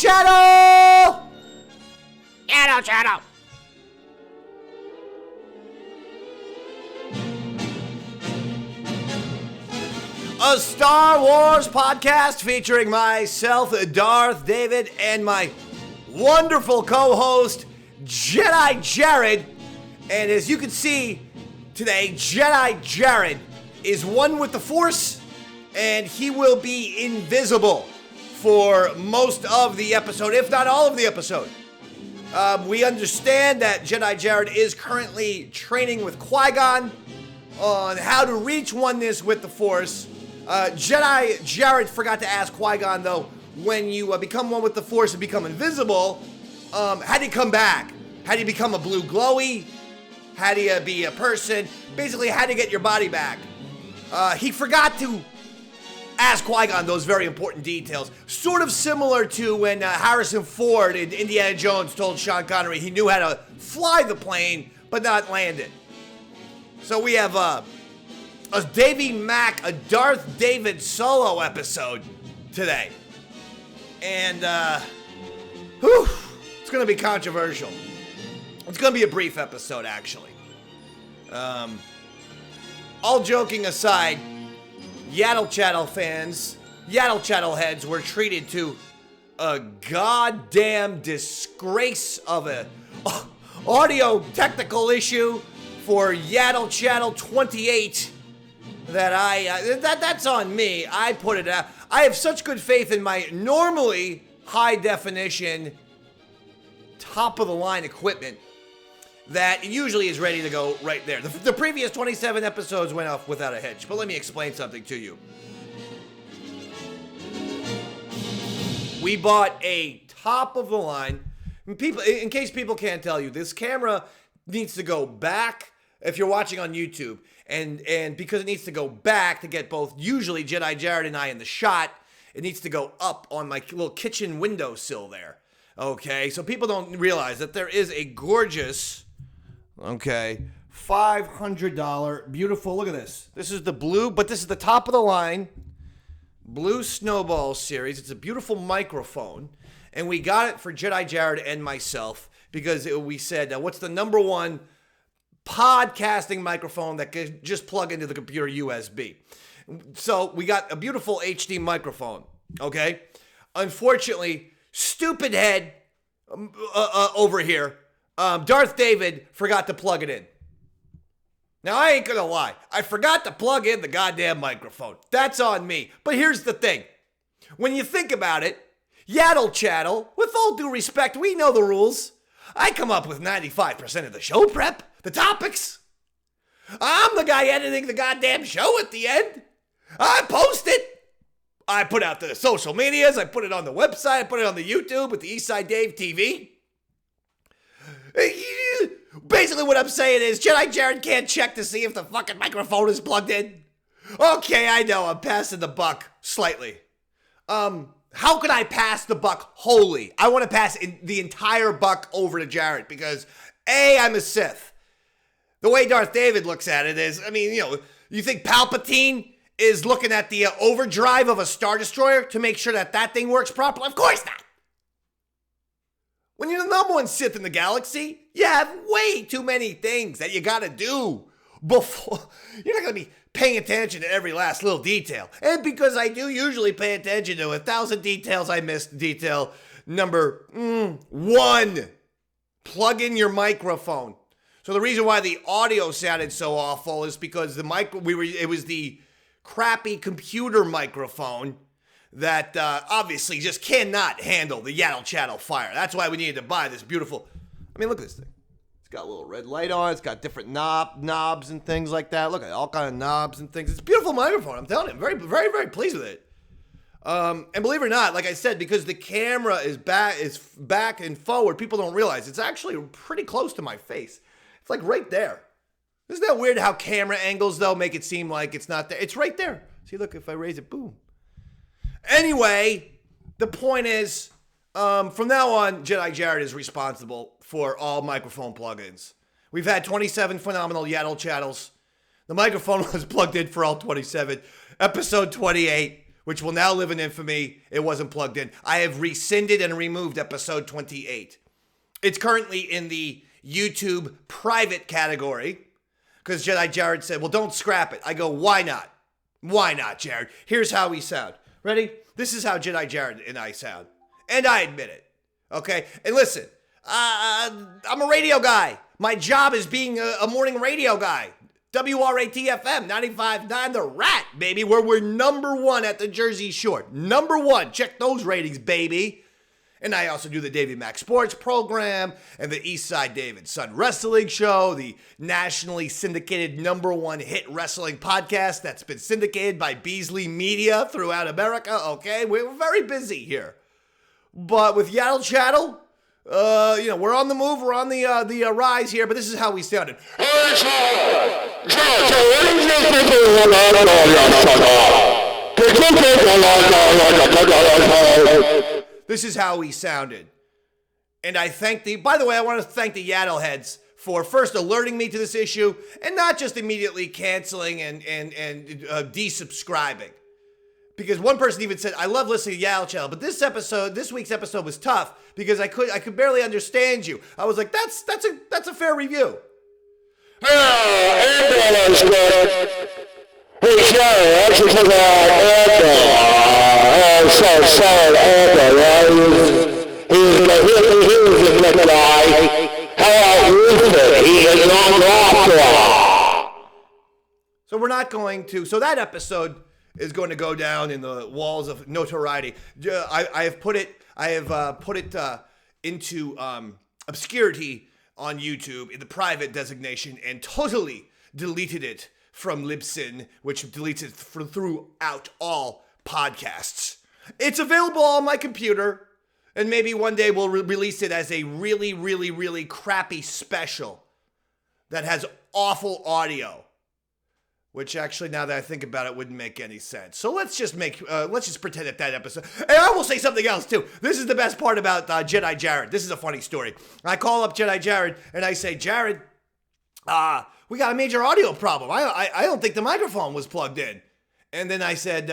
Chattle! Yaddle Chattle! A Star Wars podcast featuring myself, Darth David, and my wonderful co-host, Jedi Jared. And as you can see today, Jedi Jared is one with the Force, and he will be invisible for most of the episode, if not all of the episode. We understand that Jedi Jared is currently training with Qui-Gon on how to reach oneness with the Force. Jedi Jared forgot to ask Qui-Gon, though, when you become one with the Force and become invisible, how do you come back? How do you become a blue glowy? How do you be a person? Basically, how do you get your body back? He forgot to ask Qui-Gon those very important details. Sort of similar to when Harrison Ford in Indiana Jones told Sean Connery he knew how to fly the plane, but not land it. So we have a Davy Mac, a Darth David solo episode today. And, it's going to be controversial. It's going to be a brief episode, actually. All joking aside, Yaddle Chattle fans, Yaddle Chattle heads were treated to a goddamn disgrace of a audio technical issue for Yaddle Chattle 28 that that's on me. I put it out. I have such good faith in my normally high definition, top of the line equipment that it usually is ready to go right there. The previous 27 episodes went off without a hitch, but let me explain something to you. We bought a top of the line. People, in case people can't tell you, this camera needs to go back if you're watching on YouTube. And because it needs to go back to get both usually Jedi Jared and I in the shot, it needs to go up on my little kitchen windowsill there. Okay, so people don't realize that there is a gorgeous, $500 beautiful, look at this. This is the blue, but this is the top of the line Blue Snowball series. It's a beautiful microphone, and we got it for Jedi Jared and myself because we said, what's the number one podcasting microphone that can just plug into the computer USB? So we got a beautiful HD microphone, okay? Unfortunately, stupid head over here, Darth David forgot to plug it in. Now, I ain't gonna lie. I forgot to plug in the goddamn microphone. That's on me. But here's the thing. When you think about it, Yaddle Chattle, with all due respect, we know the rules. I come up with 95% of the show prep, the topics. I'm the guy editing the goddamn show at the end. I post it. I put out the social medias. I put it on the website. I put it on the YouTube with the Eastside Dave TV. Basically what I'm saying is Jedi Jared can't check to see if the fucking microphone is plugged in. Okay, I know, I'm passing the buck slightly. How can I pass the buck wholly? I want to pass the entire buck over to Jared because A, I'm a Sith. The way Darth David looks at it is, you think Palpatine is looking at the overdrive of a Star Destroyer to make sure that thing works properly? Of course not. When you're the number one Sith in the galaxy, you have way too many things that you gotta do before. You're not gonna be paying attention to every last little detail. And because I do usually pay attention to 1,000 details, I missed detail number 1. Plug in your microphone. So the reason why the audio sounded so awful is because it was the crappy computer microphone that obviously just cannot handle the Yaddle Chattle fire. That's why we needed to buy this beautiful. Look at this thing. It's got a little red light on. It's got different knobs and things like that. Look at all kind of knobs and things. It's a beautiful microphone. I'm telling you, I'm very, very, very pleased with it. And believe it or not, like I said, because the camera is back and forward, people don't realize it's actually pretty close to my face. It's like right there. Isn't that weird how camera angles, though, make it seem like it's not there? It's right there. See, look, if I raise it, boom. Anyway, the point is, from now on, Jedi Jared is responsible for all microphone plugins. We've had 27 phenomenal Yaddle Chattles. The microphone was plugged in for all 27. Episode 28 which will now live in infamy. It wasn't plugged in. I have rescinded and removed episode 28. It's currently in the YouTube private category because Jedi Jared said, well, don't scrap it. I go, why not? Why not, Jared? Here's how we sound. Ready? This is how Jedi Jared and I sound. And I admit it. Okay? And listen, I'm a radio guy. My job is being a morning radio guy. WRAT-FM 95.9 The Rat, baby, where we're number one at the Jersey Shore. Number one. Check those ratings, baby. And I also do the Davey Mack Sports program and the Eastside David Son Wrestling Show, the nationally syndicated number one hit wrestling podcast that's been syndicated by Beasley Media throughout America. Okay, we're very busy here. But with Yaddle Chattle, we're on the move. We're on the rise here, but this is how we sounded. This is how we sounded. And I want to thank the Yaddle heads for first alerting me to this issue and not just immediately canceling and desubscribing. Because one person even said, I love listening to Yaddle Chattle, but this week's episode was tough because I could barely understand you. I was like, that's a fair review. So we're not going to. So that episode is going to go down in the walls of notoriety. I have put it into obscurity on YouTube in the private designation and totally deleted it from Libsyn, which deletes it throughout all podcasts. It's available on my computer, and maybe one day we'll release it as a really, really, really crappy special that has awful audio. Which actually, now that I think about it, wouldn't make any sense. So let's just pretend that episode. And I will say something else too. This is the best part about Jedi Jared. This is a funny story. I call up Jedi Jared and I say, Jared, we got a major audio problem. I don't think the microphone was plugged in. And then I said,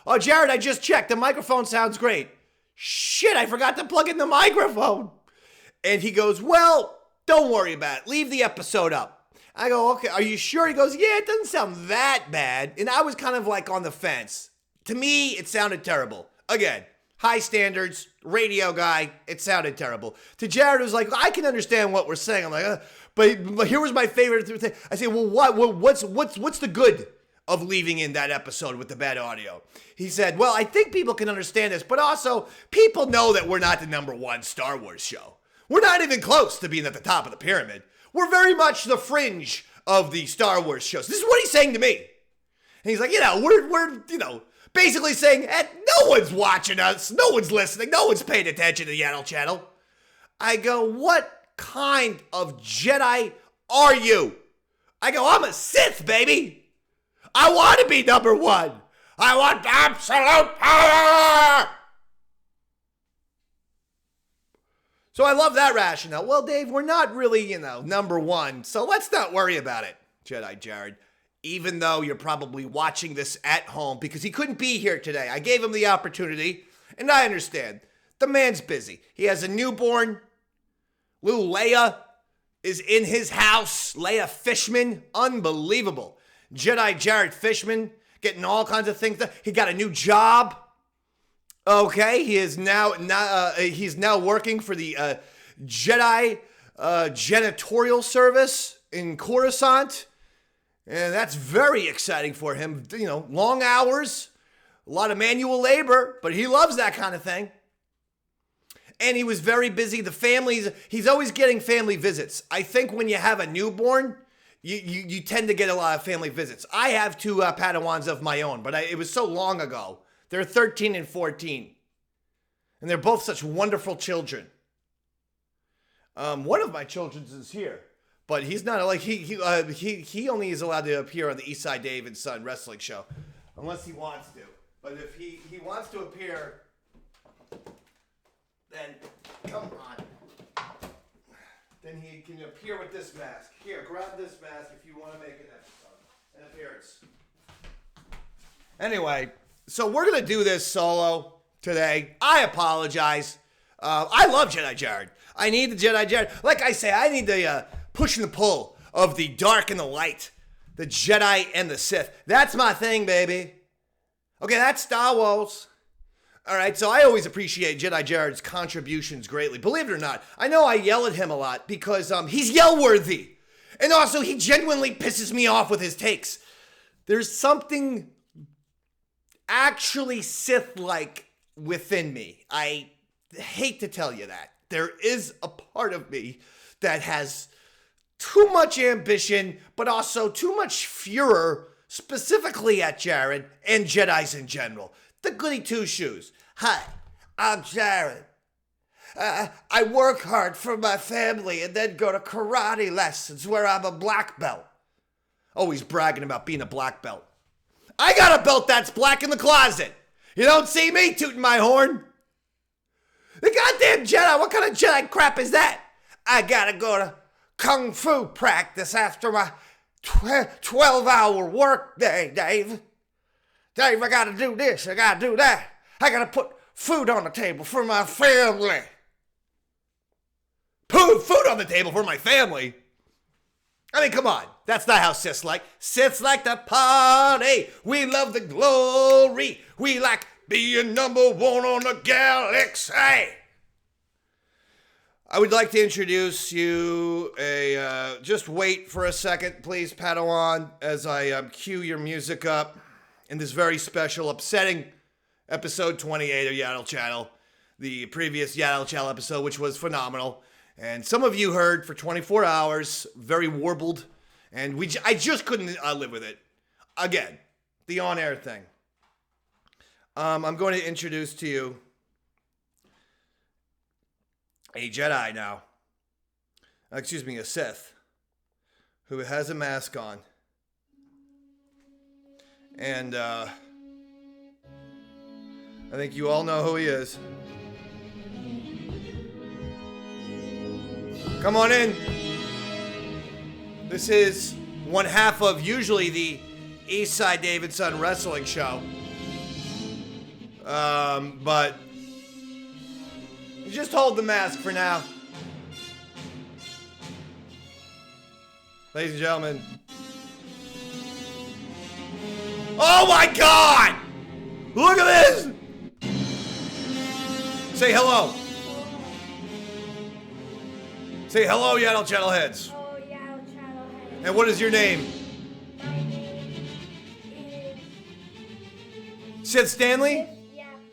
oh, Jared, I just checked. The microphone sounds great. Shit, I forgot to plug in the microphone. And he goes, well, don't worry about it. Leave the episode up. I go, okay, are you sure? He goes, yeah, it doesn't sound that bad. And I was kind of like on the fence. To me, it sounded terrible. Again, high standards, radio guy, it sounded terrible. To Jared, it was like, I can understand what we're saying. I'm like, but here was my favorite thing. I say, well, what's the good of leaving in that episode with the bad audio? He said, well, I think people can understand this, but also people know that we're not the number one Star Wars show. We're not even close to being at the top of the pyramid. We're very much the fringe of the Star Wars shows. This is what he's saying to me. And he's like, we're basically saying, no one's watching us. No one's listening. No one's paying attention to the Yaddle Chattle. I go, what kind of Jedi are you? I go, I'm a Sith, baby. I want to be number one. I want absolute power. So I love that rationale. Well, Dave, we're not really, number one, so let's not worry about it, Jedi Jared. Even though you're probably watching this at home because he couldn't be here today. I gave him the opportunity, and I understand. The man's busy. He has a newborn. Little Leia is in his house. Leia Fishman, unbelievable. Jedi Jared Fishman, getting all kinds of things done. He got a new job. Okay, he is he's now working for the Jedi janitorial service in Coruscant, and that's very exciting for him. Long hours, a lot of manual labor, but he loves that kind of thing. And he was very busy. He's always getting family visits. I think when you have a newborn, you tend to get a lot of family visits. I have two Padawans of my own, but it was so long ago. They're 13 and 14. And they're both such wonderful children. One of my children is here. But he's not, he only is allowed to appear on the Eastside David Son Wrestling Show. Unless he wants to. But if he wants to appear, then come on. Then he can appear with this mask. Here, grab this mask if you want to make an appearance. Anyway, So we're going to do this solo today. I apologize. I love Jedi Jared. I need the Jedi Jared. Like I say, I need the push and the pull of the dark and the light, the Jedi and the Sith. That's my thing, baby. Okay, that's Star Wars. All right, so I always appreciate Jedi Jared's contributions greatly. Believe it or not, I know I yell at him a lot because he's yell-worthy. And also, he genuinely pisses me off with his takes. There's something actually Sith-like within me. I hate to tell you that. There is a part of me that has too much ambition, but also too much furor, specifically at Jared and Jedis in general. The goody two-shoes. Hi, I'm Jared. I work hard for my family and then go to karate lessons where I'm a black belt. Always bragging about being a black belt. I got a belt that's black in the closet. You don't see me tooting my horn. The goddamn Jedi, what kind of Jedi crap is that? I gotta go to Kung Fu practice after my 12-hour work day, Dave. Dave, I gotta do this, I gotta do that. I gotta put food on the table for my family. Put food on the table for my family? I mean, come on. That's not how Siths like. Siths like to party. We love the glory. We like being number one on the galaxy. I would like to introduce you just wait for a second, please, Padawan, as I cue your music up in this very special, upsetting episode 28 of Yaddle Chattle, the previous Yaddle Chattle episode, which was phenomenal. And some of you heard for 24 hours, very warbled, and I just couldn't live with it. Again, the on-air thing. I'm going to introduce to you a Jedi now. Excuse me, a Sith, who has a mask on. And I think you all know who he is. Come on in. This is one half of usually the Eastside David Son Wrestling Show. But you just hold the mask for now. Ladies and gentlemen. Oh my God! Look at this! Say hello. Say hello, Yaddle Chattle heads. Oh, Yaddle Chattle heads. And what is your name? My name is... Sith Stanley?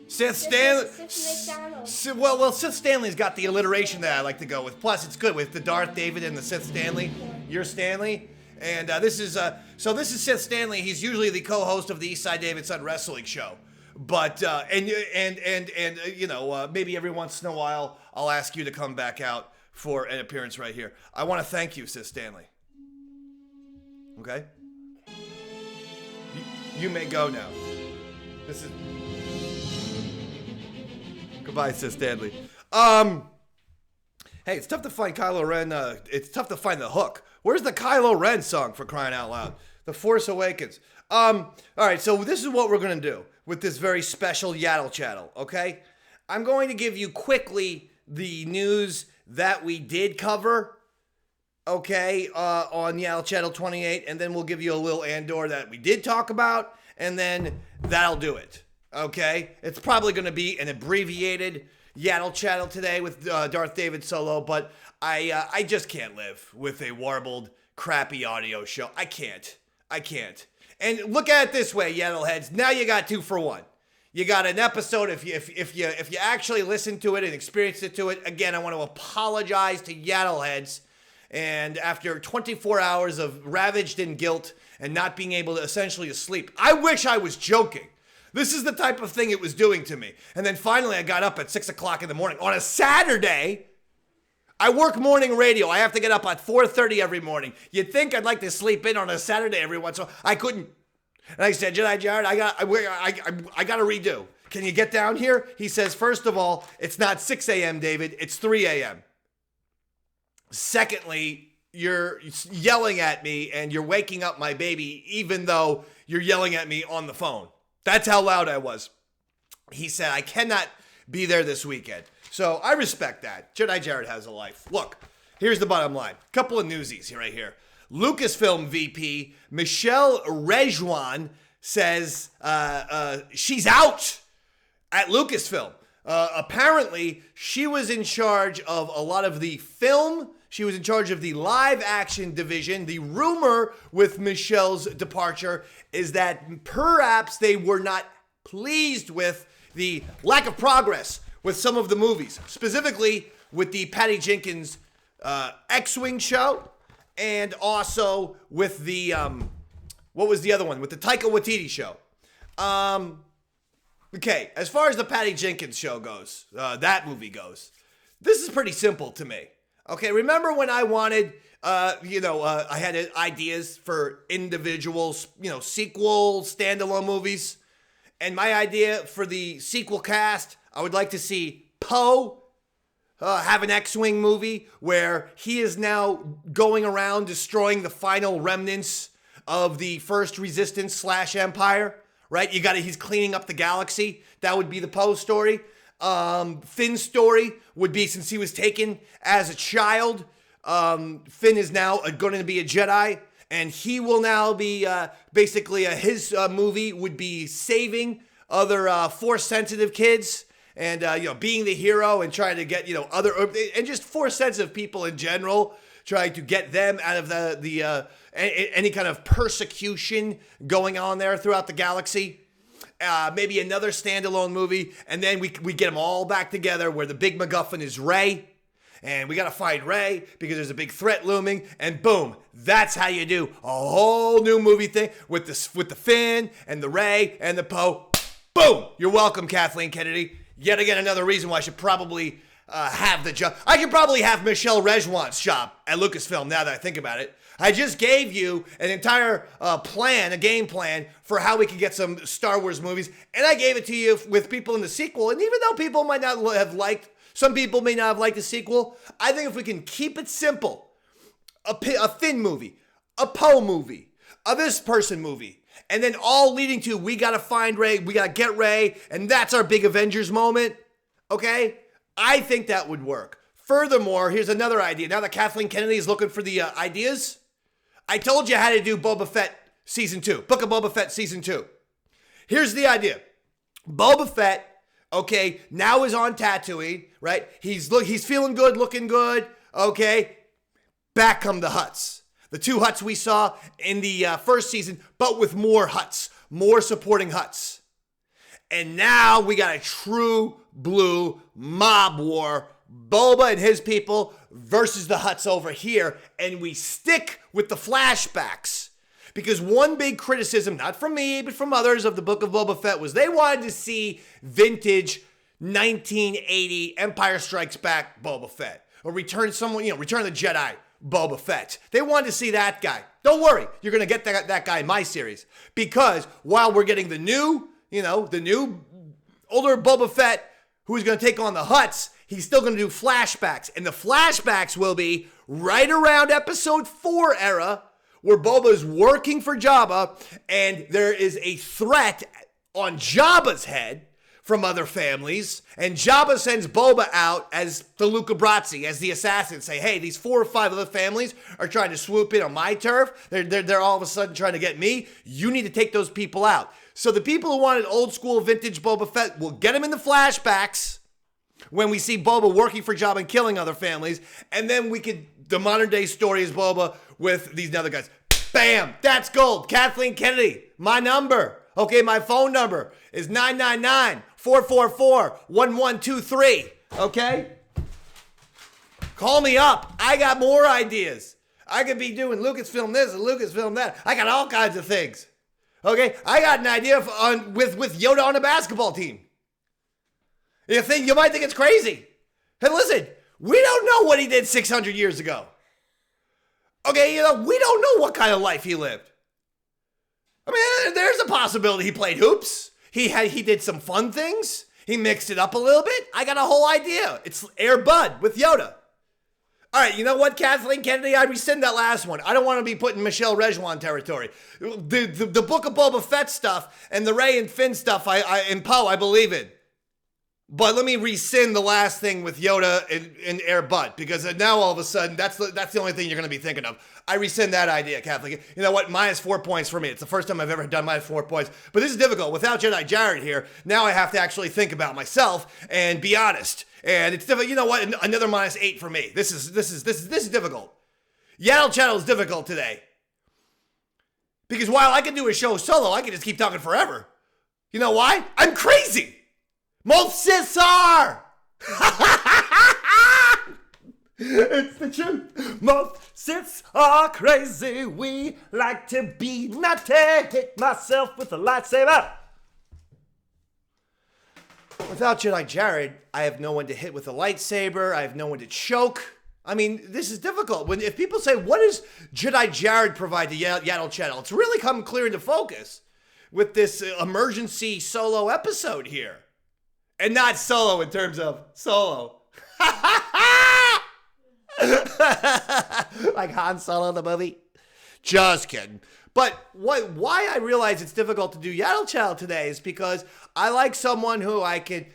Sith Stanley? Sith McDonald. Well, Sith Stanley's got the alliteration that I like to go with. Plus, it's good with the Darth David and the Sith Stanley. You're Stanley. And this is Sith Stanley. He's usually the co-host of the Eastside David Son Wrestling Show. But, you know, maybe every once in a while, I'll ask you to come back out for an appearance right here. I want to thank you, Sith Stanley. Okay? You may go now. This is... Goodbye, Sith Stanley. Hey, it's tough to find Kylo Ren. It's tough to find the hook. Where's the Kylo Ren song, for crying out loud? The Force Awakens. All right, so this is what we're going to do with this very special Yaddle Chattle, okay? I'm going to give you quickly the news that we did cover, okay, on Yaddle Chattle 28, and then we'll give you a little Andor that we did talk about, and then that'll do it, okay? It's probably going to be an abbreviated Yaddle Chattle today with Darth David Solo, but I just can't live with a warbled, crappy audio show. I can't. And look at it this way, Yaddle heads. Now you got 2 for 1. You got an episode if you actually listened to it and experienced it to it. Again, I want to apologize to Yaddle heads. And after 24 hours of ravaged in guilt and not being able to essentially sleep, I wish I was joking. This is the type of thing it was doing to me. And then finally I got up at 6 o'clock in the morning on a Saturday. I work morning radio. I have to get up at 4:30 every morning. You'd think I'd like to sleep in on a Saturday every once in a while. I couldn't. And I said, Jedi Jared, I got to redo. Can you get down here? He says, first of all, it's not 6 a.m., David. It's 3 a.m. Secondly, you're yelling at me and you're waking up my baby, even though you're yelling at me on the phone. That's how loud I was. He said, I cannot be there this weekend. So I respect that. Jedi Jared has a life. Look, here's the bottom line. Couple of newsies here, right here. Lucasfilm VP Michelle Rejwan says she's out at Lucasfilm. Apparently, she was in charge of a lot of the film. She was in charge of the live action division. The rumor with Michelle's departure is that perhaps they were not pleased with the lack of progress with some of the movies, specifically with the Patty Jenkins X-Wing show, and also with the, what was the other one? With the Taika Waititi show. Okay, as far as the Patty Jenkins show goes, that movie goes, this is pretty simple to me. Okay, remember when I wanted, I had ideas for individual, sequel standalone movies? And my idea for the sequel cast, I would like to see Poe have an X-Wing movie where he is now going around destroying the final remnants of the first Resistance / Empire, right? He's cleaning up the galaxy. That would be the Poe story. Finn's story would be, since he was taken as a child, Finn is now going to be a Jedi, and he will now be his movie would be saving other Force-sensitive kids and being the hero and trying to get other and just Force-sensitive people in general, trying to get them out of the any kind of persecution going on there throughout the galaxy. Maybe another standalone movie, and then we get them all back together where the big MacGuffin is Rey, and we got to find Rey because there's a big threat looming, and boom, that's how you do a whole new movie thing with the Finn and the Rey and the Poe. Boom! You're welcome, Kathleen Kennedy. Yet again, another reason why I should probably have the job. I could probably have Michelle Rejwan's job at Lucasfilm now that I think about it. I just gave you an entire plan, a game plan for how we could get some Star Wars movies, and I gave it to you with people in the sequel. And even though people might not have liked, some people may not have liked the sequel, I think if we can keep it simple, a Finn movie, a Poe movie, a this person movie, and then all leading to we gotta find Rey, we gotta get Rey, and that's our big Avengers moment, okay? I think that would work. Furthermore, here's another idea. Now that Kathleen Kennedy is looking for the ideas, I told you how to do Boba Fett Season 2. Book of Boba Fett Season 2. Here's the idea. Boba Fett, okay, now is on Tatooine, right? He's feeling good, looking good, okay? Back come the Hutts. The 2 Hutts we saw in the first season, but with more Hutts, more supporting Hutts. And now we got a true blue mob war. Boba and his people versus the Hutts over here, and we stick with the flashbacks. Because one big criticism, not from me, but from others of the Book of Boba Fett, was they wanted to see vintage 1980 Empire Strikes Back Boba Fett. Or Return of the Jedi Boba Fett. They wanted to see that guy. Don't worry, you're going to get that guy in my series. Because while we're getting the new older Boba Fett who's going to take on the Hutts, he's still going to do flashbacks. And the flashbacks will be right around episode 4 era, where Boba is working for Jabba, and there is a threat on Jabba's head from other families, and Jabba sends Boba out as the Luca Brasi, as the assassin, say, hey, these 4 or 5 other families are trying to swoop in on my turf. They're all of a sudden trying to get me. You need to take those people out. So the people who wanted old school vintage Boba Fett will get him in the flashbacks when we see Boba working for Jabba and killing other families, and then the modern day story is Boba with these other guys. Bam! That's gold. Kathleen Kennedy, my number. Okay, my phone number is 999-444-1123. Okay? Call me up. I got more ideas. I could be doing Lucasfilm this and Lucasfilm that. I got all kinds of things. Okay? I got an idea with Yoda on a basketball team. You might think it's crazy. Hey, listen, we don't know what he did 600 years ago. Okay, we don't know what kind of life he lived. I mean, there's a possibility he played hoops. He did some fun things. He mixed it up a little bit. I got a whole idea. It's Air Bud with Yoda. All right, you know what, Kathleen Kennedy? I rescind that last one. I don't want to be put in Michelle Rejwan territory. The Book of Boba Fett stuff and the Rey and Finn stuff and Poe, I believe in. But let me rescind the last thing with Yoda and Air Bud, because now all of a sudden, that's the only thing you're going to be thinking of. I rescind that idea, Kathleen. You know what? -4 points for me. It's the first time I've ever done -4 points. But this is difficult. Without Jedi Jared here, now I have to actually think about myself and be honest. And it's difficult. You know what? Another -8 for me. This is difficult. Yaddle Chattle is difficult today. Because while I can do a show solo, I can just keep talking forever. You know why? I'm crazy. Most sis are. It's the truth. Most sis are crazy. We like to be naughty. Hit myself with a lightsaber. Without Jedi Jared, I have no one to hit with a lightsaber. I have no one to choke. I mean, this is difficult. If people say, what does Jedi Jared provide to Yaddle Chattle? It's really come clear into focus with this emergency solo episode here. And not solo in terms of solo. Like Han Solo, the movie. Just kidding. But why I realize it's difficult to do Yaddle Chattle today is because I like someone who I could,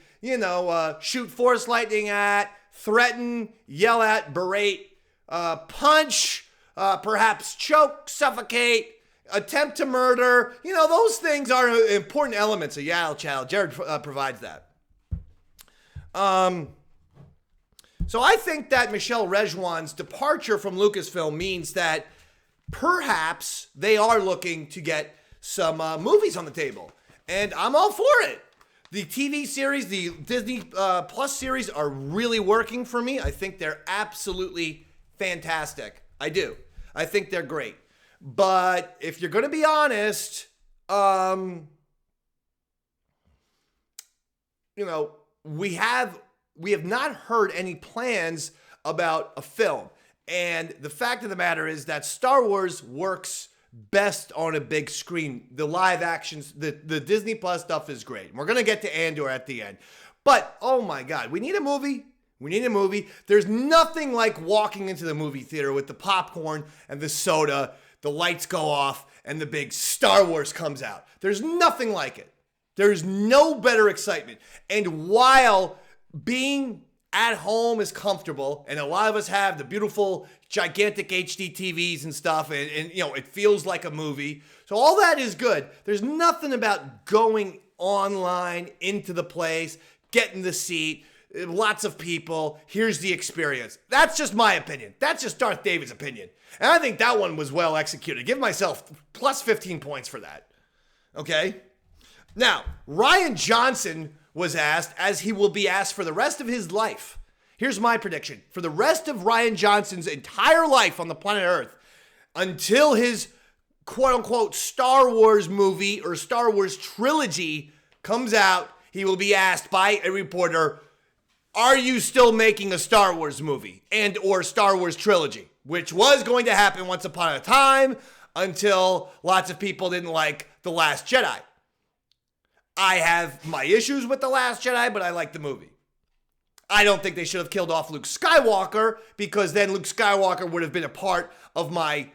shoot force lightning at, threaten, yell at, berate, punch, perhaps choke, suffocate, attempt to murder. Those things are important elements of Yaddle Chattle. Jared provides that. So I think that Michelle Rejwan's departure from Lucasfilm means that perhaps they are looking to get some movies on the table. And I'm all for it. The TV series, the Disney Plus series are really working for me. I think they're absolutely fantastic. I do. I think they're great. But if you're going to be honest, we have not heard any plans about a film. And the fact of the matter is that Star Wars works best on a big screen. The live actions, the Disney Plus stuff is great. We're going to get to Andor at the end. But, oh my God, we need a movie. We need a movie. There's nothing like walking into the movie theater with the popcorn and the soda, the lights go off, and the big Star Wars comes out. There's nothing like it. There's no better excitement. And while being at home is comfortable, and a lot of us have the beautiful, gigantic HD TVs and stuff, and it feels like a movie. So all that is good. There's nothing about going online into the place, getting the seat, lots of people, here's the experience. That's just my opinion. That's just Darth David's opinion. And I think that one was well executed. Give myself plus 15 points for that. Okay? Now, Rian Johnson was asked, as he will be asked for the rest of his life. Here's my prediction. For the rest of Rian Johnson's entire life on the planet Earth, until his quote-unquote Star Wars movie or Star Wars trilogy comes out, he will be asked by a reporter, are you still making a Star Wars movie and or Star Wars trilogy? Which was going to happen once upon a time until lots of people didn't like The Last Jedi. I have my issues with The Last Jedi, but I like the movie. I don't think they should have killed off Luke Skywalker, because then Luke Skywalker would have been a part of my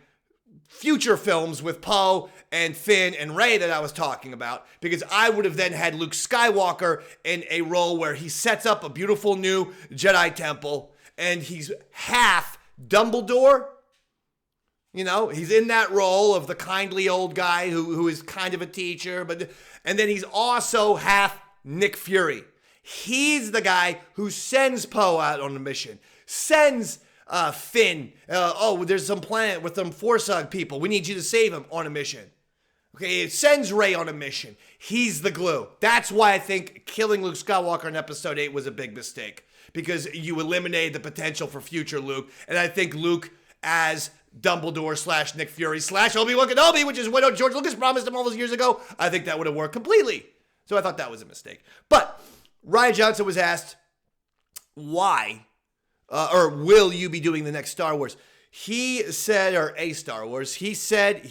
future films with Poe and Finn and Rey that I was talking about, because I would have then had Luke Skywalker in a role where he sets up a beautiful new Jedi temple and he's half Dumbledore. He's in that role of the kindly old guy who is kind of a teacher, and then he's also half Nick Fury. He's the guy who sends Poe out on a mission, sends Finn. There's some planet with some Forsug people. We need you to save him on a mission. Okay, it sends Rey on a mission. He's the glue. That's why I think killing Luke Skywalker in Episode 8 was a big mistake, because you eliminated the potential for future Luke. And I think Luke as Dumbledore / Nick Fury / Obi-Wan Kenobi, which is what George Lucas promised him all those years ago, I think that would have worked completely. So I thought that was a mistake. But Rian Johnson was asked, why, or will you be doing the next Star Wars? He said, or a Star Wars, he said,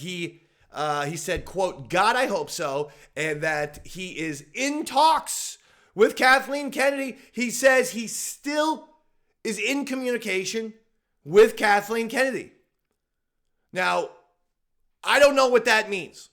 quote, God, I hope so, and that he is in talks with Kathleen Kennedy. He says he still is in communication with Kathleen Kennedy. Now, I don't know what that means.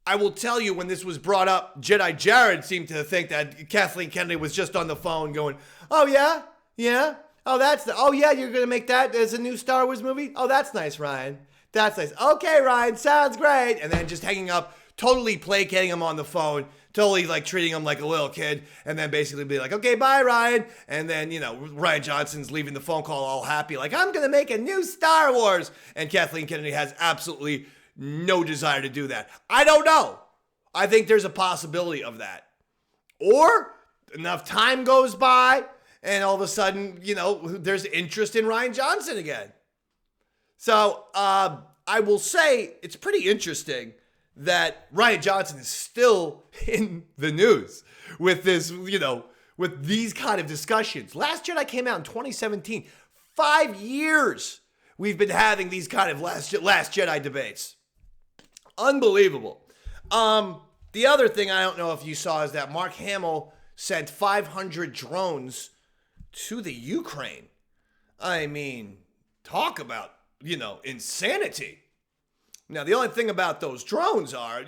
I will tell you, when this was brought up, Jedi Jared seemed to think that Kathleen Kennedy was just on the phone going, oh, yeah? Yeah? Oh, yeah, you're going to make that as a new Star Wars movie? Oh, that's nice, Ryan. That's nice. Okay, Ryan, sounds great. And then just hanging up, totally placating him on the phone, totally like treating him like a little kid, and then basically be like, okay, bye, Ryan. And then, Rian Johnson's leaving the phone call all happy, like, I'm going to make a new Star Wars. And Kathleen Kennedy has absolutely no desire to do that. I don't know. I think there's a possibility of that. Or enough time goes by, and all of a sudden, there's interest in Rian Johnson again. So I will say it's pretty interesting that Rian Johnson is still in the news with this, with these kind of discussions. Last Jedi came out in 2017. 5 years we've been having these kind of Last Jedi debates. Unbelievable. The other thing I don't know if you saw is that Mark Hamill sent 500 drones to the Ukraine. I mean, talk about, insanity. Now, the only thing about those drones are,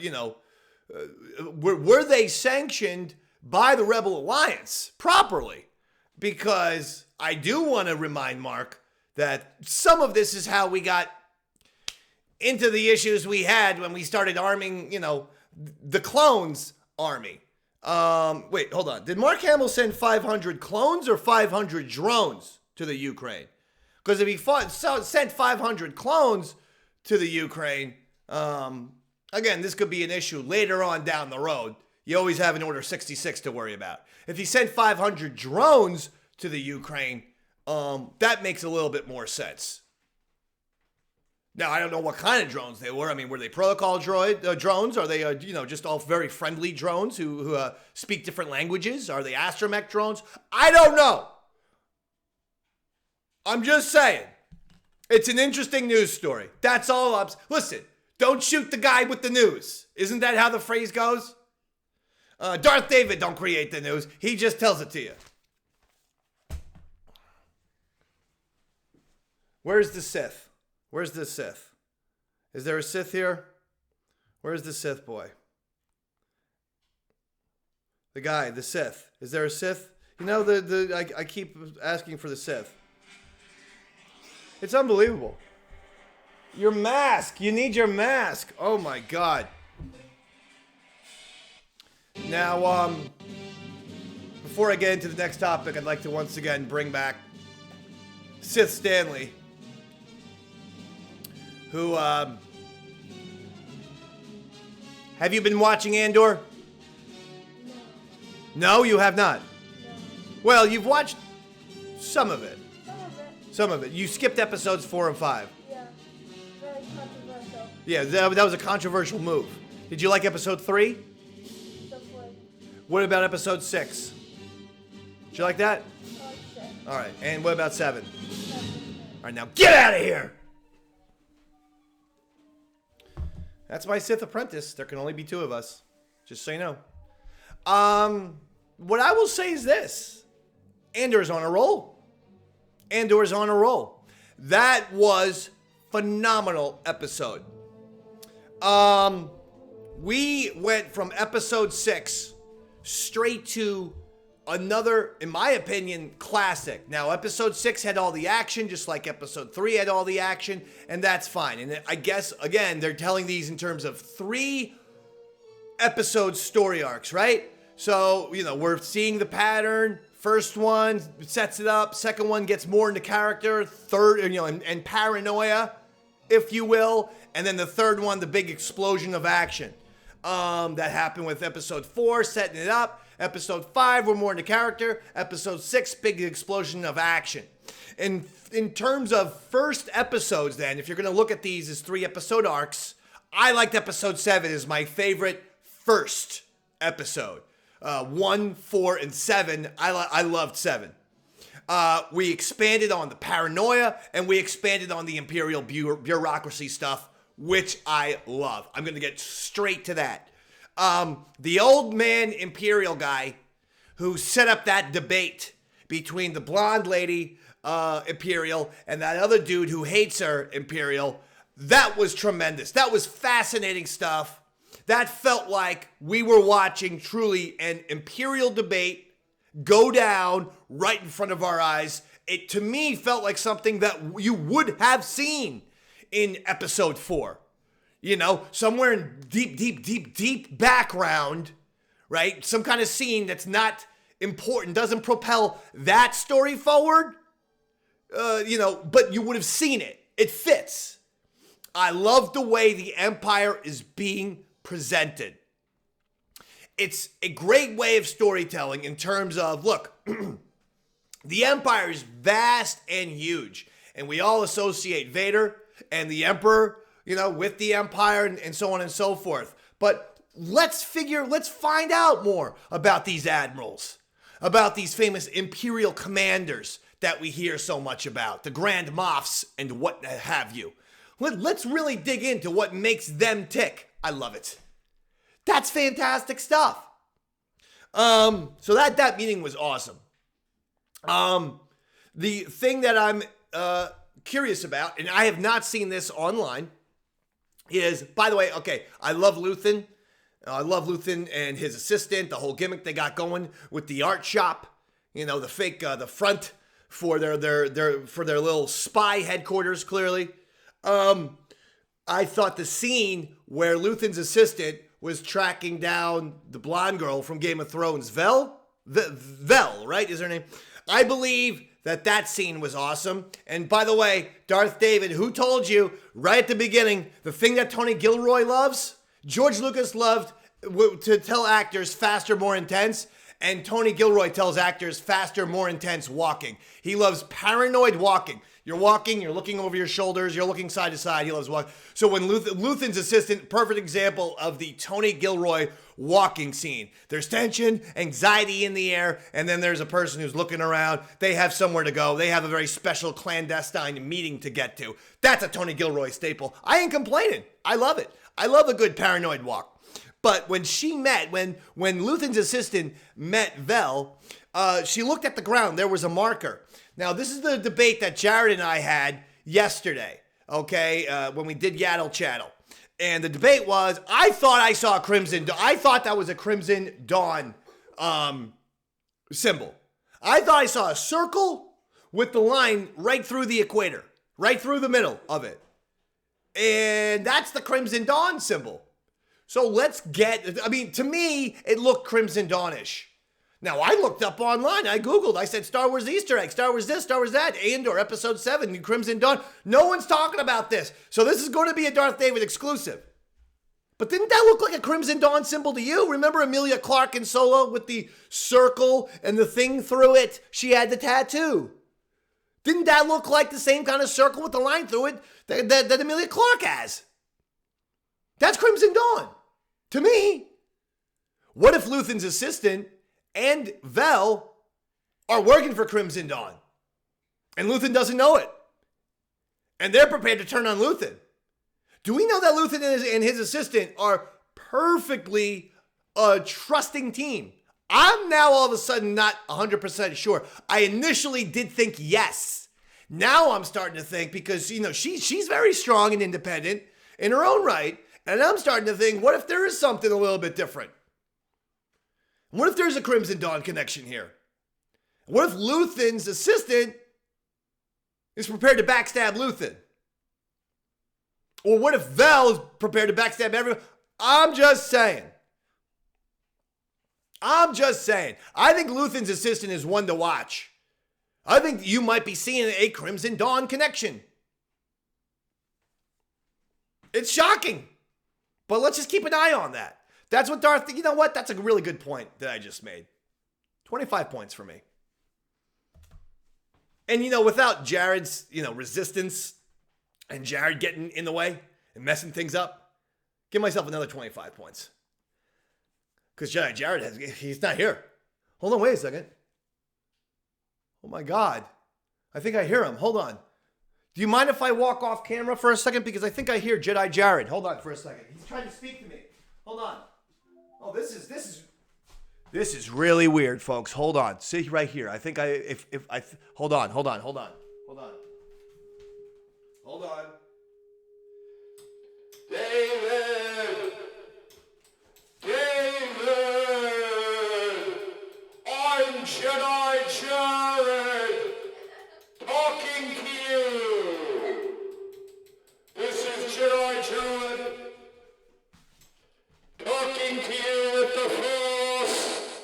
were they sanctioned by the Rebel Alliance properly? Because I do want to remind Mark that some of this is how we got into the issues we had when we started arming, the clones army. Wait, hold on. Did Mark Hamill send 500 clones or 500 drones to the Ukraine? Because if he sent 500 clones to the Ukraine, again, this could be an issue later on down the road. You always have an Order 66 to worry about. If he sent 500 drones to the Ukraine, that makes a little bit more sense. Now, I don't know what kind of drones they were. I mean, were they protocol drones? Are they, just all very friendly drones who speak different languages? Are they astromech drones? I don't know. I'm just saying. It's an interesting news story. That's all. Listen, don't shoot the guy with the news. Isn't that how the phrase goes? Darth David don't create the news. He just tells it to you. Where's the Sith? Where's the Sith? Is there a Sith here? Where's the Sith boy? The guy, the Sith. Is there a Sith? I keep asking for the Sith. It's unbelievable. Your mask. You need your mask. Oh my God. Now, before I get into the next topic, I'd like to once again bring back Sith Stanley, who, have you been watching Andor? No, you have not? No. Well, you've watched some of it. Some of it. You skipped episodes 4 and 5. Yeah. Very controversial. Yeah, that was a controversial move. Did you like episode 3? The foot. What about episode 6? Did you like that? Oh, shit. All right. And what about 7? All right, now get out of here! That's my Sith apprentice. There can only be 2 of us. Just so you know. What I will say is this. Andor's on a roll. Andor's on a roll. That was phenomenal episode. We went from episode 6 straight to another, in my opinion, classic. Now, episode 6 had all the action, just like episode 3 had all the action, and that's fine. And I guess, again, they're telling these in terms of 3 episode story arcs, right? So, we're seeing the pattern. First one sets it up. Second one gets more into character. Third, and paranoia, if you will. And then the third one, the big explosion of action. That happened with episode 4, setting it up. Episode 5, we're more into character. Episode 6, big explosion of action. And in terms of first episodes, then, if you're going to look at these as 3 episode arcs, I liked episode 7 as my favorite first episode. 1, 4, and 7, I loved 7. We expanded on the paranoia, and we expanded on the Imperial bureaucracy stuff, which I love. I'm going to get straight to that. The old man Imperial guy who set up that debate between the blonde lady Imperial, and that other dude who hates her, Imperial. That was tremendous. That was fascinating stuff. That felt like we were watching truly an Imperial debate go down right in front of our eyes. It, to me, felt like something that you would have seen in episode 4. You know, somewhere in deep background, right? Some kind of scene that's not important, doesn't propel that story forward, you know, but you would have seen it. It fits. I love the way the Empire is being presented. It's a great way of storytelling in terms of, look, the Empire is vast and huge, and we all associate Vader and the Emperor, you know, with the Empire and so on and so forth. But let's find out more about these admirals, about these famous Imperial commanders that we hear so much about, the Grand Moffs and what have you. Let's really dig into what makes them tick. I love it. That's fantastic stuff. So that meeting was awesome. The thing that I'm curious about, and I have not seen this online, is, by the way, okay, I love Luthen. I love Luthen and his assistant, the whole gimmick they got going with the art shop, you know, the fake, the front for their little spy headquarters, clearly. I thought the scene where Luthen's assistant was tracking down the blonde girl from Game of Thrones, Vel, right, is her name? I believe that scene was awesome. And by the way, Darth David, who told you right at the beginning, the thing that Tony Gilroy loves, George Lucas loved to tell actors faster, more intense, and Tony Gilroy tells actors faster, more intense walking. He loves paranoid walking. You're walking, you're looking over your shoulders, you're looking side to side. He loves walking. So when Luthen's assistant, perfect example of the Tony Gilroy walking scene. There's tension, anxiety in the air, and then there's a person who's looking around. They have somewhere to go. They have a very special clandestine meeting to get to. That's a Tony Gilroy staple. I ain't complaining. I love it. I love a good paranoid walk. But when Luthen's assistant met Vel, she looked at the ground. There was a marker. Now, this is the debate that Jared and I had yesterday, okay, when we did Yaddle Chattle. And the debate was, I thought I saw a Crimson Dawn. I thought that was a Crimson Dawn symbol. I thought I saw a circle with the line right through the equator, right through the middle of it. And that's the Crimson Dawn symbol. So to me, it looked Crimson Dawn-ish. Now, I looked up online. I Googled. I said, Star Wars Easter egg, Star Wars this, Star Wars that, Andor, Episode 7, Crimson Dawn. No one's talking about this. So this is going to be a Darth David exclusive. But didn't that look like a Crimson Dawn symbol to you? Remember Emilia Clarke in Solo with the circle and the thing through it? She had the tattoo. Didn't that look like the same kind of circle with the line through it that Emilia Clarke has? That's Crimson Dawn. To me. What if Luthen's assistant and Vel are working for Crimson Dawn, and Luthen doesn't know it, and they're prepared to turn on Luthen? Do we know that Luthen and his assistant are perfectly a trusting team? I'm now all of a sudden not 100% sure. I initially did think yes. Now I'm starting to think, because you know she's very strong and independent in her own right, and I'm starting to think, what if there is something a little bit different? What if there's a Crimson Dawn connection here? What if Luthen's assistant is prepared to backstab Luthen? Or what if Vel is prepared to backstab everyone? I'm just saying. I think Luthen's assistant is one to watch. I think you might be seeing a Crimson Dawn connection. It's shocking. But let's just keep an eye on that. That's what Darth, you know what? That's a really good point that I just made. 25 points for me. And, you know, without Jared's, resistance and Jared getting in the way and messing things up, give myself another 25 points. Because Jared, he's not here. Hold on, wait a second. Oh my God. I think I hear him. Hold on. Do you mind if I walk off camera for a second? Because I think I hear Jedi Jared. Hold on for a second. He's trying to speak to me. Hold on. Oh, this This is really weird, folks. Hold on. See right here. I think hold on. David! I'm Jedi Jared! Talking to you! This is Jedi Jared! Talking to you with the Force!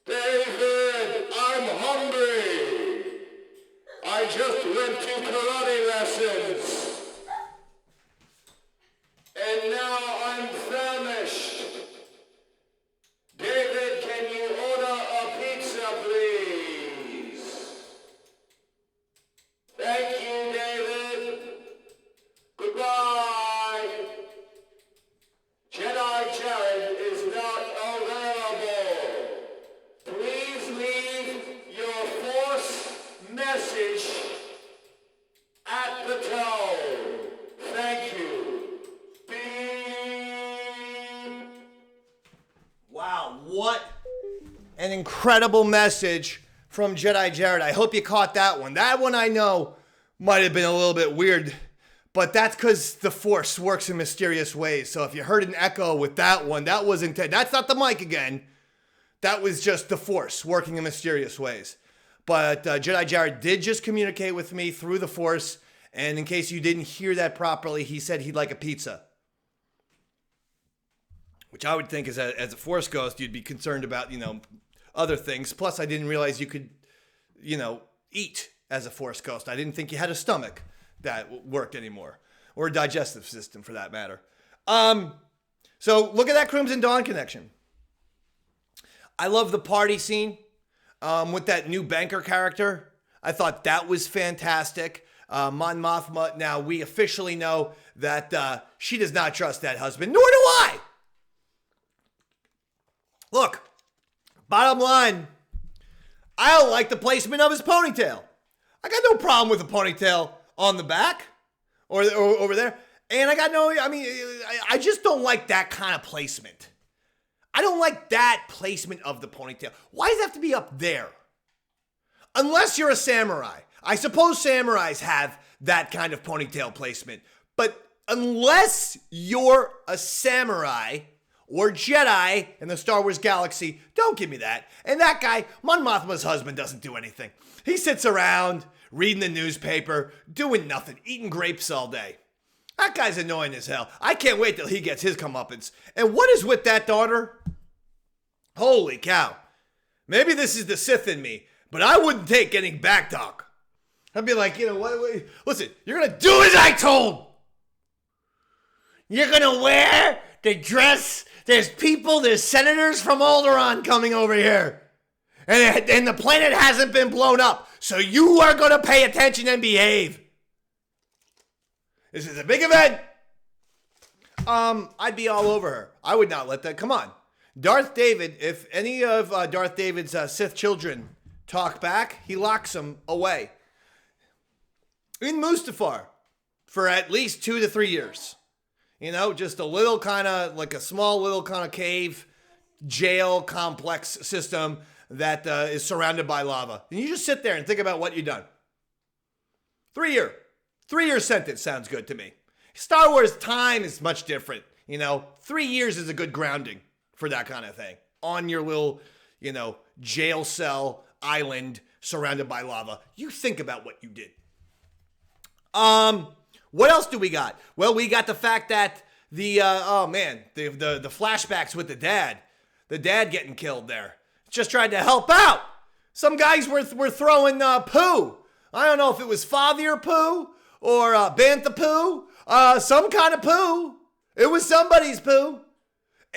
David, I'm hungry! I just went to karate lessons! And now I'm famished. David, can you order a pizza, please? Thank you, David. Goodbye. Jedi Jared is not available. Please leave your Force message at the tone. Thank you. Wow, what an incredible message from Jedi Jared. I hope you caught that one. That one I know might have been a little bit weird, but that's because the Force works in mysterious ways. So if you heard an echo with that one, that wasn't, that's not the mic again. That was just the Force working in mysterious ways. But Jedi Jared did just communicate with me through the Force. And in case you didn't hear that properly, he said he'd like a pizza. Which I would think is as a Force ghost, you'd be concerned about, other things. Plus, I didn't realize you could, eat as a Force ghost. I didn't think you had a stomach that worked anymore. Or a digestive system, for that matter. So, look at that Crimson Dawn connection. I love the party scene with that new banker character. I thought that was fantastic. Mon Mothma, now we officially know that she does not trust that husband, nor do I. Look, bottom line, I don't like the placement of his ponytail. I got no problem with the ponytail on the back or over there. And I just don't like that kind of placement. I don't like that placement of the ponytail. Why does it have to be up there? Unless you're a samurai. I suppose samurais have that kind of ponytail placement. But unless you're a samurai or Jedi in the Star Wars galaxy, don't give me that. And that guy, Mon Mothma's husband, doesn't do anything. He sits around, reading the newspaper, doing nothing, eating grapes all day. That guy's annoying as hell. I can't wait till he gets his comeuppance. And what is with that daughter? Holy cow. Maybe this is the Sith in me, but I wouldn't take any back talk. I'd be like, listen, you're going to do as I told. You're going to wear the dress. There's senators from Alderaan coming over here. And the planet hasn't been blown up. So you are going to pay attention and behave. This is a big event. I'd be all over her. I would not let that. Come on. Darth David, if any of Darth David's Sith children talk back, he locks them away. In Mustafar for at least 2 to 3 years. Just a little kind of, like a small little kind of cave, jail complex system that is surrounded by lava. And you just sit there and think about what you've done. 3-year sentence sounds good to me. Star Wars time is much different. 3 years is a good grounding for that kind of thing. On your little, jail cell island surrounded by lava. You think about what you did. What else do we got? Well, we got the fact that the flashbacks with the dad getting killed there. Just tried to help out. Some guys were throwing poo. I don't know if it was father poo or Bantha poo, some kind of poo. It was somebody's poo.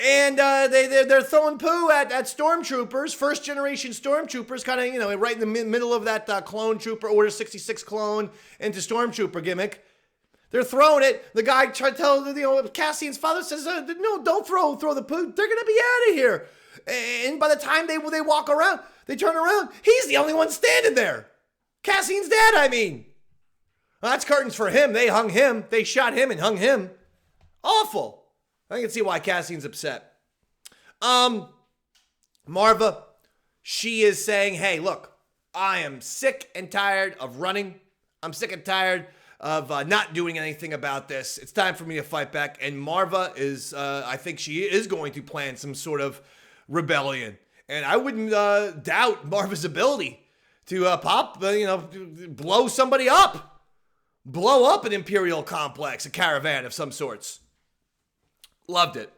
And they're throwing poo at stormtroopers, first generation stormtroopers, kind of, right in the middle of that clone trooper, Order 66 clone into stormtrooper gimmick. They're throwing it. The guy tried to tell, Cassian's father says, no, don't throw the poo. They're going to be out of here. And by the time they walk around, they turn around. He's the only one standing there. Cassian's dad, I mean. Well, that's curtains for him. They hung him. They shot him and hung him. Awful. I can see why Cassian's upset. Marva, she is saying, hey, look, I am sick and tired of running. I'm sick and tired of not doing anything about this. It's time for me to fight back. And Marva is, I think she is going to plan some sort of rebellion. And I wouldn't doubt Marva's ability to blow somebody up. Blow up an Imperial complex, a caravan of some sorts. Loved it.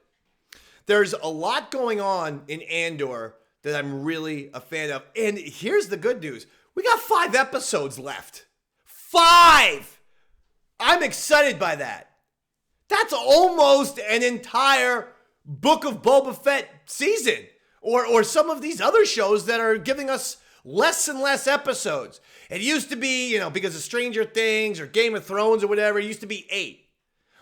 There's a lot going on in Andor that I'm really a fan of. And here's the good news. We got 5 episodes left. 5! I'm excited by that. That's almost an entire Book of Boba Fett season. Or some of these other shows that are giving us less and less episodes. It used to be, because of Stranger Things or Game of Thrones or whatever, it used to be 8.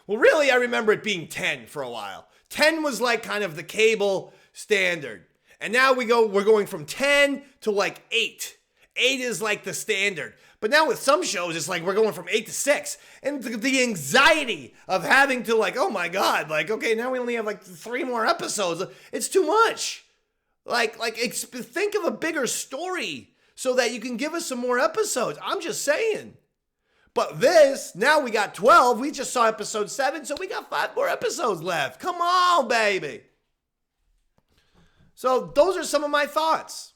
Well, really, I remember it being 10 for a while. 10 was like kind of the cable standard. And now we're going from 10 to like 8. 8 is like the standard. But now with some shows, it's like we're going from 8 to 6. And the anxiety of having to oh my God, okay, now we only have 3 more episodes. It's too much. Think of a bigger story so that you can give us some more episodes. I'm just saying. But now we got 12. We just saw episode 7, so we got 5 more episodes left. Come on, baby. So those are some of my thoughts.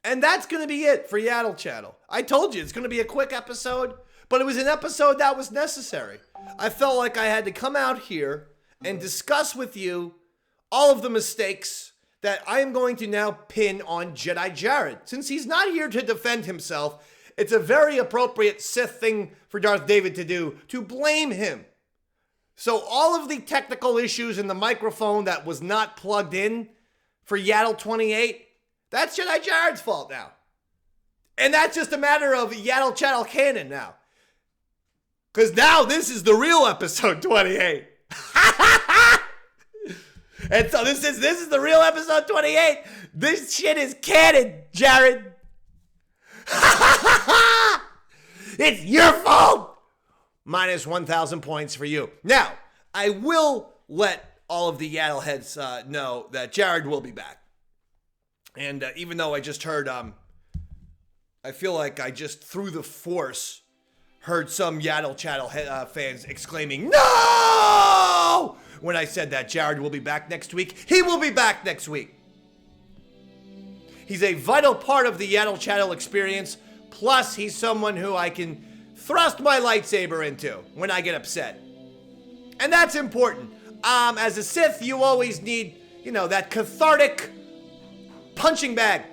And that's going to be it for Yaddle Chattle. I told you it's going to be a quick episode, but it was an episode that was necessary. I felt like I had to come out here and discuss with you all of the mistakes that I am going to now pin on Jedi Jared. Since he's not here to defend himself, it's a very appropriate Sith thing for Darth David to do, to blame him. So all of the technical issues in the microphone that was not plugged in for Yaddle 28, that's Jedi Jared's fault now. And that's just a matter of Yaddle Chattle canon now. Because now this is the real episode 28. And so this is the real episode 28. This shit is canon, Jared. It's your fault. Minus 1,000 points for you. Now, I will let all of the Yaddle heads know that Jared will be back. And even though I just heard, I feel like I just through the force heard some Yaddle Chattle fans exclaiming, "No!" when I said that Jared will be back next week. He will be back next week. He's a vital part of the Yaddle Chattle experience. Plus, he's someone who I can thrust my lightsaber into when I get upset. And that's important. As a Sith, you always need, that cathartic punching bag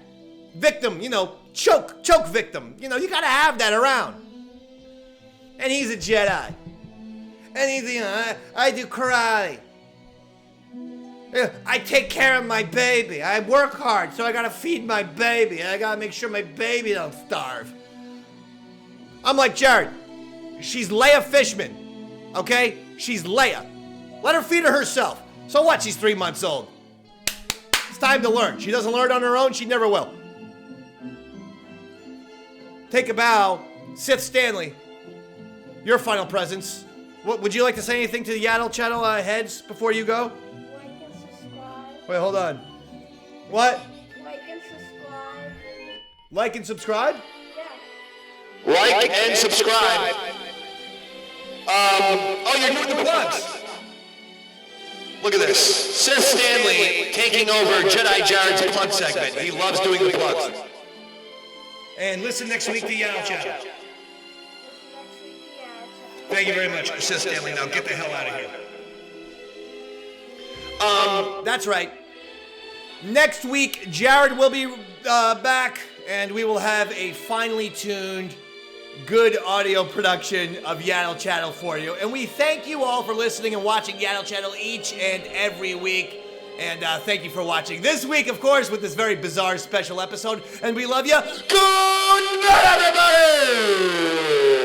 victim, choke victim. You gotta have that around. And he's a Jedi. And he's, I do karate. I take care of my baby. I work hard, so I gotta feed my baby. I gotta make sure my baby don't starve. I'm like, Jared, she's Leia Fishman, okay? She's Leia. Let her feed her herself. So what? She's 3 months old. It's time to learn. She doesn't learn on her own. She never will. Take a bow. Sith Stanley. Your final presence. What, would you like to say anything to the Yaddle Chattle heads before you go? Like and subscribe. Wait, hold on. What? Like and subscribe. Like and subscribe? Yeah. Like and subscribe. Oh, you're doing the plugs. Look at this. Sith Stanley taking over Jedi Jared's plug segment. He loves doing the plugs. And listen next week to Yaddle Chattle. Next week, yeah. Thank you very much, Sith Stanley. Now get the hell out of here. That's right. Next week, Jared will be back, and we will have a finely tuned, good audio production of Yaddle Chattle for you. And we thank you all for listening and watching Yaddle Chattle each and every week. And thank you for watching this week, of course, with this very bizarre special episode. And we love you. Good night, everybody!